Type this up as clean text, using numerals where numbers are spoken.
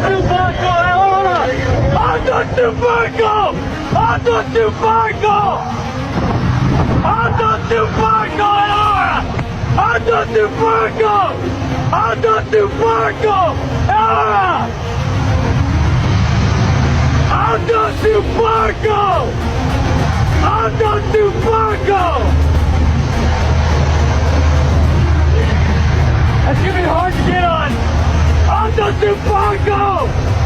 Tupaco é hora! Anda Tupaco! Anda Tupaco! Anda Tupaco é hora! Anda Tupaco! Anda Tupaco é hora! Anda Tupaco! Anda Tupaco! That's gonna be hard to get on! Anda Tupaco!